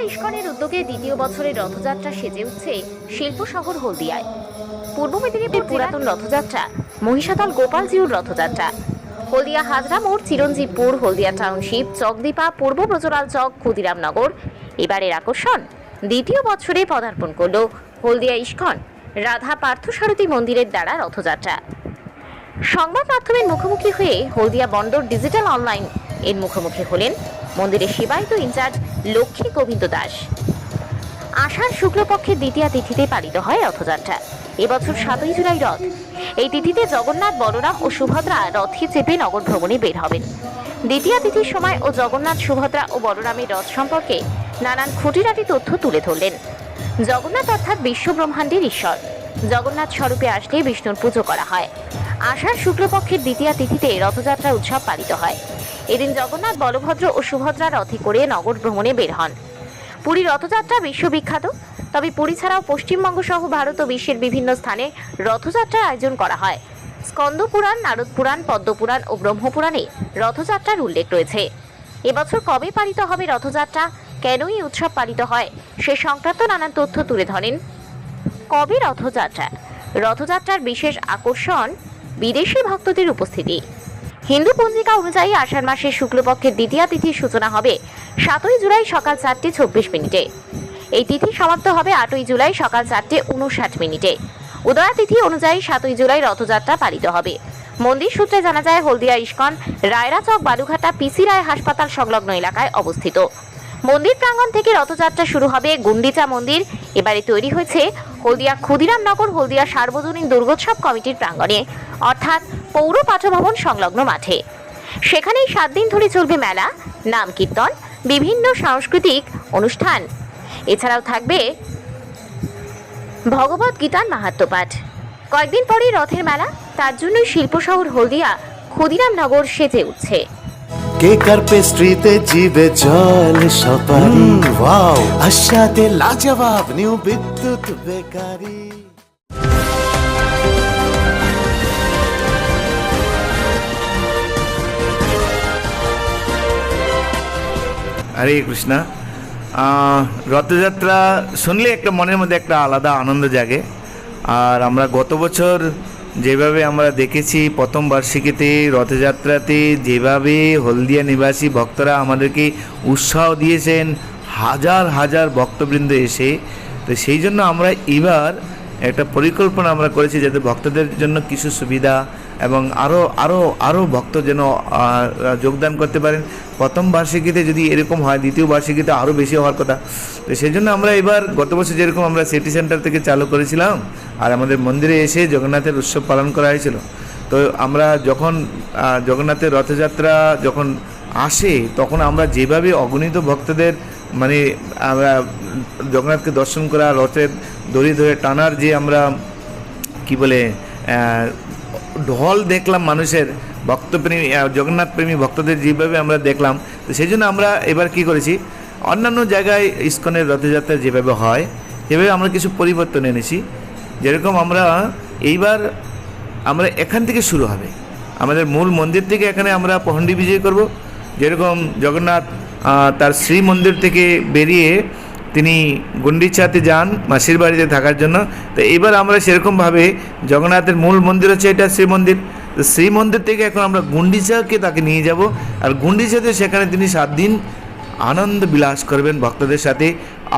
ইস্কনের উদ্যোগে দ্বিতীয় বছরের রথযাত্রা সেজে উঠছে শিল্প শহর হলদিয়ায়। পূর্ব মেদিনীপুর পুরাতন রথযাত্রা, মহিষাদল গোপালজিউর রথযাত্রা, হলদিয়া হাজরা মোড়, চিরঞ্জীবপুর, হলদিয়া টাউনশিপ, চকদীপা, পূর্ব ব্রজলাল চক, ক্ষুদিরামনগর। এবারের আকর্ষণ দ্বিতীয় বছরে পদার্পণ করল হলদিয়া ইস্কন রাধা পার্থসারথী মন্দিরের দ্বারা রথযাত্রা। সংবাদ মাধ্যমের মুখোমুখি হয়ে হলদিয়া বন্দর ডিজিটাল অনলাইন এর মুখোমুখি হলেন মন্দিরের সেবায়িত ইনচার্জ লক্ষ্মী গোবিন্দ দাস। আষাঢ় শুক্লপক্ষের দ্বিতীয়া তিথিতে পালিত হয় রথযাত্রা। এবছর 7ই জুলাই রথ। এই তিথিতে জগন্নাথ, বলরাম ও সুভদ্রা রথে চেপে নগর ভ্রমণে বের হবেন। দ্বিতীয়া তিথির সময় ও জগন্নাথ, সুভদ্রা ও বলরামের রথ সম্পর্কে নানান খুঁটিনাটি তথ্য তুলে ধরলেন। জগন্নাথ অর্থাৎ বিশ্ব ব্রহ্মাণ্ডের ঈশ্বর। জগন্নাথ স্বরূপে আসলে বিষ্ণুর পুজো করা হয়। আষাঢ় শুক্লপক্ষের দ্বিতীয়া তিথিতে রথযাত্রা উৎসব পালিত হয়। এদিন জগন্নাথ, বলভদ্র ও সুভদ্রা রথে করে নগর ভ্রমণে বের হন। পুরী রথযাত্রা বিশ্ববিখ্যাত, তবে পুরী ছাড়াও পশ্চিমবঙ্গ সহ ভারত ও বিশ্বের বিভিন্ন স্থানে রথযাত্রার আয়োজন করা হয়। স্কন্দ পুরাণ, নারদ পুরাণ, পদ্মপুরাণ ও ব্রহ্মপুরাণে রথযাত্রার উল্লেখ রয়েছে। এবছর কবে পালিত হবে রথযাত্রা, কেন এই উৎসব পালিত হয়, সে সংক্রান্ত নানান তথ্য তুলে ধরেন। কবে রথযাত্রা? রথযাত্রার বিশেষ আকর্ষণ বিদেশি ভক্তদের উপস্থিতি। হিন্দু পঞ্জিকা অনুযায়ী আষাঢ় মাসের শুক্লপক্ষের দ্বিতীয়া তিথির সূচনা হবে 7ই জুলাই সকাল 4:26। এই তিথি সমাপ্ত হবে 8ই জুলাই সকাল 4:59। উদয়া তিথি অনুযায়ী 7ই জুলাই রথযাত্রা পালিত হবে। মন্দির সূত্রে জানা যায়, হলদিয়া ইস্কন রায়রা চক, বালুঘাটা, পিসি রায় হাসপাতাল সংলগ্ন এলাকায় অবস্থিত। মন্দির প্রাঙ্গণ থেকে রথযাত্রা শুরু হবে গুন্ডিচা মন্দির। এবারে তৈরি হয়েছে হলদিয়া ক্ষুদিরামনগর হলদিয়া সার্বজনীন দুর্গোৎসব কমিটির প্রাঙ্গণে, অর্থাৎ পৌর পাঠভবন সংলগ্ন মাঠে। সেখানেই 7 দিন ধরে চলবে মেলা, নাম কীর্তন, বিভিন্ন সাংস্কৃতিক অনুষ্ঠান। এছাড়াও থাকবে ভগবত গীতার মাহাত্ম্য পাঠ। কয়েকদিন পরেই রথের মেলা, তার জন্যই শিল্প শহর হলদিয়া ক্ষুদিরামনগর সেজে উঠছে। কেকার পেস্ট্রিতে জিবে জল সপারি, ওয়াও আশাতে লাজবাব নিউ বিদ্যুৎ বেকারি। হরে কৃষ্ণা। রথযাত্রা শুনলে একটা মনের মধ্যে একটা আলাদা আনন্দ জাগে। আর আমরা গত বছর যেভাবে আমরা দেখেছি প্রথম বার্ষিকীতে রথযাত্রাতে যেভাবে হলদিয়া নিবাসী ভক্তরা আমাদেরকে উৎসাহ দিয়েছেন, হাজার হাজার ভক্তবৃন্দ এসে, তো সেই জন্য আমরা এবার একটা পরিকল্পনা আমরা করেছি যাতে ভক্তদের জন্য কিছু সুবিধা এবং আরও ভক্ত যেন যোগদান করতে পারেন। প্রথম বার্ষিকীতে যদি এরকম হয়, দ্বিতীয় বার্ষিকীতে আরও বেশি হওয়ার কথা। তো সেই জন্য আমরা এবার গত বছর যেরকম আমরা সিটি সেন্টার থেকে চালু করেছিলাম আর আমাদের মন্দিরে এসে জগন্নাথের উৎসব পালন করা হয়েছিল। তো আমরা যখন জগন্নাথের রথযাত্রা যখন আসে তখন আমরা যেভাবে অগণিত ভক্তদের মানে আমরা জগন্নাথকে দর্শন করা, রথের দড়ি ধরে টানার যে আমরা কি বলে ঢল দেখলাম মানুষের, ভক্তপ্রেমী জগন্নাথ প্রেমী ভক্তদের যেভাবে আমরা দেখলাম, তো সেই জন্য আমরা এবার কি করেছি, অন্যান্য জায়গায় ইস্কনের রথযাত্রা যেভাবে হয় সেভাবে আমরা কিছু পরিবর্তন এনেছি। যেরকম আমরা এইবার আমরা এখান থেকে শুরু হবে, আমাদের মূল মন্দির থেকে এখানে আমরা পহণ্ডি বিজয় করব। যেরকম জগন্নাথ তার শ্রী মন্দির থেকে বেরিয়ে তিনি গুন্ডিচাতে যান মাসির বাড়িতে থাকার জন্য, তো এবার আমরা সেরকমভাবে জগন্নাথের মূল মন্দির হচ্ছে এটা শ্রীমন্দির, তো শ্রীমন্দির থেকে এখন আমরা গুন্ডিচাকে তাকে নিয়ে যাব। আর গুন্ডিচাতে সেখানে তিনি 7 দিন আনন্দ বিলাস করবেন, ভক্তদের সাথে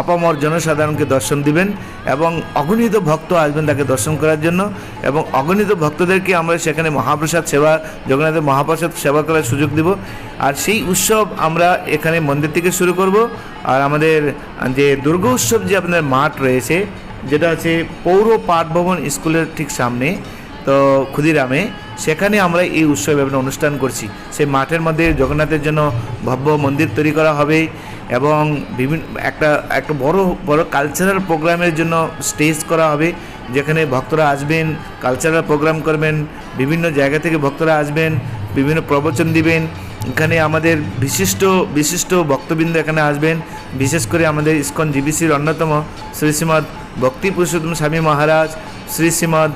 আপামর জনসাধারণকে দর্শন দিবেন এবং অগণিত ভক্ত আসবেন তাকে দর্শন করার জন্য। এবং অগণিত ভক্তদেরকে আমরা সেখানে মহাপ্রসাদ সেবা, জগন্নাথের মহাপ্রসাদ সেবা করার সুযোগ দেব। আর সেই উৎসব আমরা এখানে মন্দির থেকে শুরু করব। আর আমাদের যে দুর্গা উৎসব যে আপনার মাঠ রয়েছে, যেটা হচ্ছে পৌর পাঠভবন স্কুলের ঠিক সামনে, তো ক্ষুদিরামে, সেখানে আমরা এই উৎসব এবং অনুষ্ঠান করছি। সেই মাঠের মধ্যে জগন্নাথের জন্য ভব্য মন্দির তৈরি করা হবে এবং বিভিন্ন একটা বড় কালচারাল প্রোগ্রামের জন্য স্টেজ করা হবে, যেখানে ভক্তরা আসবেন, কালচারাল প্রোগ্রাম করবেন, বিভিন্ন জায়গা থেকে ভক্তরা আসবেন, বিভিন্ন প্রবচন দিবেন। এখানে আমাদের বিশিষ্ট ভক্তবৃন্দ এখানে আসবেন, বিশেষ করে আমাদের ইস্কন জিবিসির অন্যতম শ্রী শ্রীমৎ ভক্তি পুরুষোত্তম স্বামী মহারাজ, শ্রী শ্রীমৎ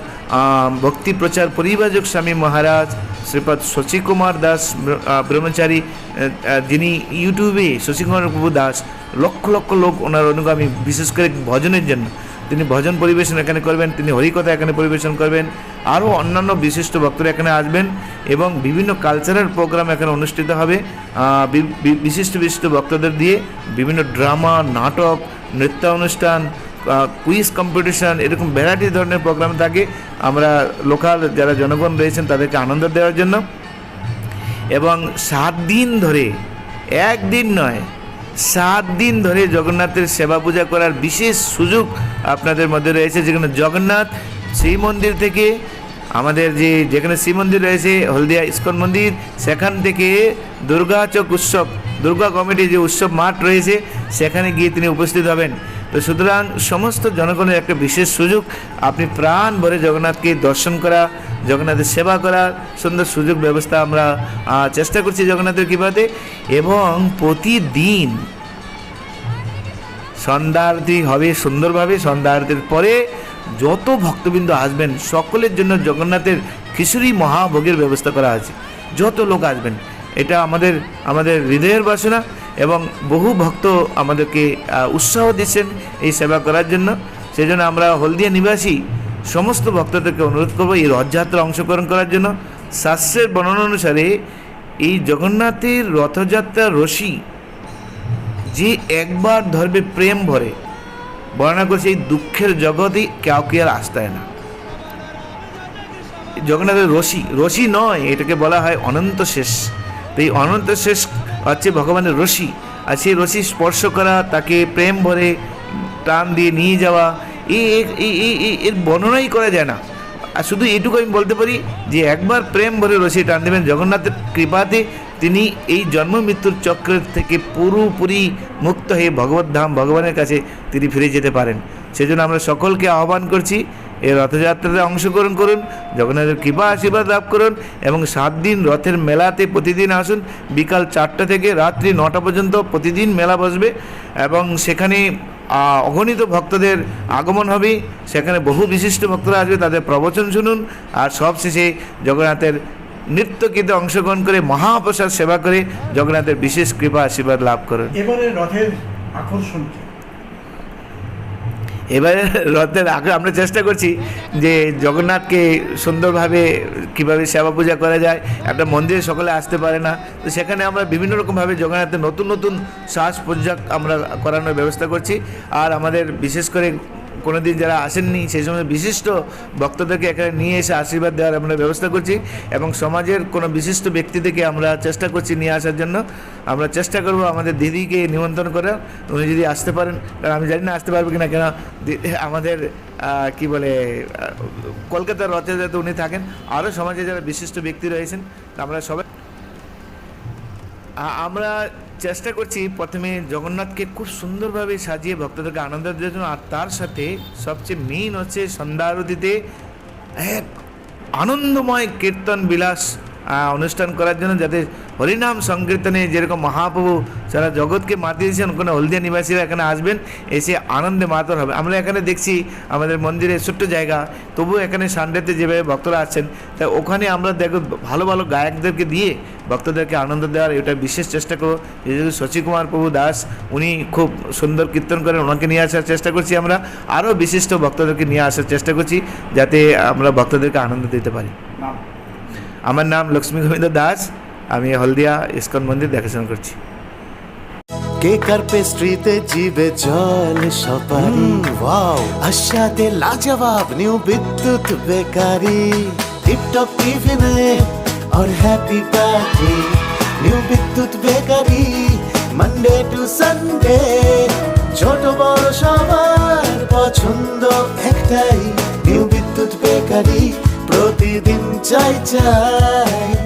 ভক্তি প্রচার পরিবাজক স্বামী মহারাজ শ্রীপদ শশীকুমার দাস ব্রহ্মচারী, যিনি ইউটিউবে শশীকুমার প্রভু দাস, লক্ষ লক্ষ লোক ওনার অনুগামী, বিশেষ করে ভজনের জন্য তিনি ভজন পরিবেশন এখানে করবেন, তিনি হরিকথা এখানে পরিবেশন করবেন, আরও অন্যান্য বিশিষ্ট ভক্তরা এখানে আসবেন এবং বিভিন্ন কালচারাল প্রোগ্রাম এখানে অনুষ্ঠিত হবে বিশিষ্ট বিশিষ্ট ভক্তদের দিয়ে। বিভিন্ন ড্রামা, নাটক, নৃত্য অনুষ্ঠান, কুইজ কম্পিটিশান, এরকম ভ্যারাইটি ধরনের প্রোগ্রাম থাকে আমরা লোকাল যারা জনগণ রয়েছেন তাদেরকে আনন্দ দেওয়ার জন্য। এবং 7 দিন ধরে, একদিন নয় 7 দিন ধরে জগন্নাথের সেবা পূজা করার বিশেষ সুযোগ আপনাদের মধ্যে রয়েছে। যেখানে জগন্নাথ শ্রীমন্দির থেকে আমাদের যেখানে শ্রীমন্দির রয়েছে হলদিয়া ইস্কন মন্দির, সেখান থেকে দুর্গা চক উৎসব, দুর্গা কমিটির যে উৎসব মাঠ রয়েছে সেখানে গিয়ে তিনি উপস্থিত হবেন। তো সুতরাং সমস্ত জনগণের একটা বিশেষ সুযোগ, আপনি প্রাণ ভরে জগন্নাথকে দর্শন করা, জগন্নাথের সেবা করার সুন্দর সুযোগ ব্যবস্থা আমরা চেষ্টা করছি জগন্নাথের কৃপাতে। এবং প্রতিদিন সন্ধ্যা আরতি হবে সুন্দরভাবে। সন্ধ্যা আরতির পরে যত ভক্তবৃন্দ আসবেন সকলের জন্য জগন্নাথের খিচুড়ি মহাভোগের ব্যবস্থা করা আছে। যত লোক আসবেন, এটা আমাদের হৃদয়ের বাসনা এবং বহু ভক্ত আমাদেরকে উৎসাহ দিচ্ছেন এই সেবা করার জন্য। সেই জন্য আমরা হলদিয়া নিবাসী সমস্ত ভক্তদেরকে অনুরোধ করবো এই রথযাত্রা অংশগ্রহণ করার জন্য। শাস্ত্রের বর্ণনা অনুসারে এই জগন্নাথের রথযাত্রা রশি যে একবার ধরবে প্রেম ভরে, বর্ণনা করছে এই দুঃখের জগতেই কাউকে আর আসতে না। জগন্নাথের রশি নয়, এটাকে বলা হয় অনন্ত শেষ। তো এই অনন্ত শেষ হচ্ছে ভগবানের রশি, আর সেই রশি স্পর্শ করা, তাকে প্রেম ভরে টান দিয়ে নিয়ে যাওয়া, এর বর্ণনাই করা যায় না। আর শুধু এইটুকু আমি বলতে পারি যে একবার প্রেম ভরে রশি টান দেবেন, জগন্নাথের কৃপাতে তিনি এই জন্ম মৃত্যুর চক্রের থেকে পুরোপুরি মুক্ত হয়ে ভগবত ধাম ভগবানের কাছে তিনি ফিরে যেতে পারেন। সেজন্য আমরা সকলকে আহ্বান করছি এই রথযাত্রাতে অংশগ্রহণ করুন, জগন্নাথের কৃপা আশীর্বাদ লাভ করুন এবং 7 দিন রথের মেলাতে প্রতিদিন আসুন। বিকাল 4টা থেকে রাত্রি 9টা পর্যন্ত প্রতিদিন মেলা বসবে এবং সেখানে অগণিত ভক্তদের আগমন হবে। সেখানে বহু বিশিষ্ট ভক্তরা আসবে, তাদের প্রবচন শুনুন আর সবশেষে জগন্নাথের নৃত্যগীতে অংশগ্রহণ করে মহাপ্রসাদ সেবা করে জগন্নাথের বিশেষ কৃপা আশীর্বাদ লাভ করুন। এবারে রথের আকর্ষণ কি? এবারে রথের আগে আমরা চেষ্টা করছি যে জগন্নাথকে সুন্দরভাবে কীভাবে সেবা পূজা করা যায়। একটা মন্দিরে সকলে আসতে পারে না, তো সেখানে আমরা বিভিন্ন রকমভাবে জগন্নাথের নতুন নতুন সাজ পোশাক আমরা করানোর ব্যবস্থা করছি। আর আমাদের বিশেষ করে কোনো দিন যারা আসেননি সেই সময় বিশিষ্ট ভক্তদেরকে এখানে নিয়ে এসে আশীর্বাদ দেওয়ার আমরা ব্যবস্থা করছি এবং সমাজের কোনো বিশিষ্ট ব্যক্তিদেরকে আমরা চেষ্টা করছি নিয়ে আসার জন্য। আমরা চেষ্টা করব আমাদের দিদিকে নিমন্ত্রণ করে, উনি যদি আসতে পারেন, কারণ আমি জানি না আসতে পারবে কিনা, কেন আমাদের কি বলে কলকাতার রথে যাতে উনি থাকেন, আরও সমাজে যারা বিশিষ্ট ব্যক্তি রয়েছেন আমরা সবাই আমরা চেষ্টা করছি প্রথমে জগন্নাথকে খুব সুন্দরভাবে সাজিয়ে ভক্তদেরকে আনন্দ দেওয়ার জন্য। আর তার সাথে সবচেয়ে মেইন হচ্ছে সন্ধ্যা আরতিতে এক আনন্দময় কীর্তন বিলাস অনুষ্ঠান করার জন্য, যাতে হরিনাম সংকীর্তনে যেরকম মহাপ্রভু সারা জগৎকে মাতিয়েছেন, কোনো হলদিয়া নিবাসীরা এখানে আসবেন, এসে আনন্দে মাতর হবে। আমরা এখানে দেখছি আমাদের মন্দিরের ছোট্ট জায়গা, তবু এখানে সানডেতে যেভাবে ভক্তরা আসছেন, তাই ওখানে আমরা দেখো ভালো ভালো গায়কদেরকে দিয়ে ভক্তদেরকে আনন্দ দেওয়ার এটা বিশেষ চেষ্টা করব। যেহেতু শশীকুমার প্রভু দাস উনি খুব সুন্দর কীর্তন করেন, ওনাকে নিয়ে আসার চেষ্টা করছি। আমরা আরও বিশিষ্ট ভক্তদেরকে নিয়ে আসার চেষ্টা করছি যাতে আমরা ভক্তদেরকে আনন্দ দিতে পারি। আমার নাম লক্ষ্মী গোবিন্দ দাস, আমি হলদিয়া ইস্কন মন্দির দেখাশোনা করছি। কেক আর পেস্ট্রিতে জিবে জল সপারি, ওয়াও আশাতে লাজবাব নিউ বিদ্যুৎ বেকারি, টিপটপ টিফিনে और हैप्पी पार्टी নিউ বিদ্যুৎ বেকারি, মানডে টু সানডে ছোট বড় সবার পছন্দ একটাই, নিউ বিদ্যুৎ বেকারি প্রতিদিন চাই চাই।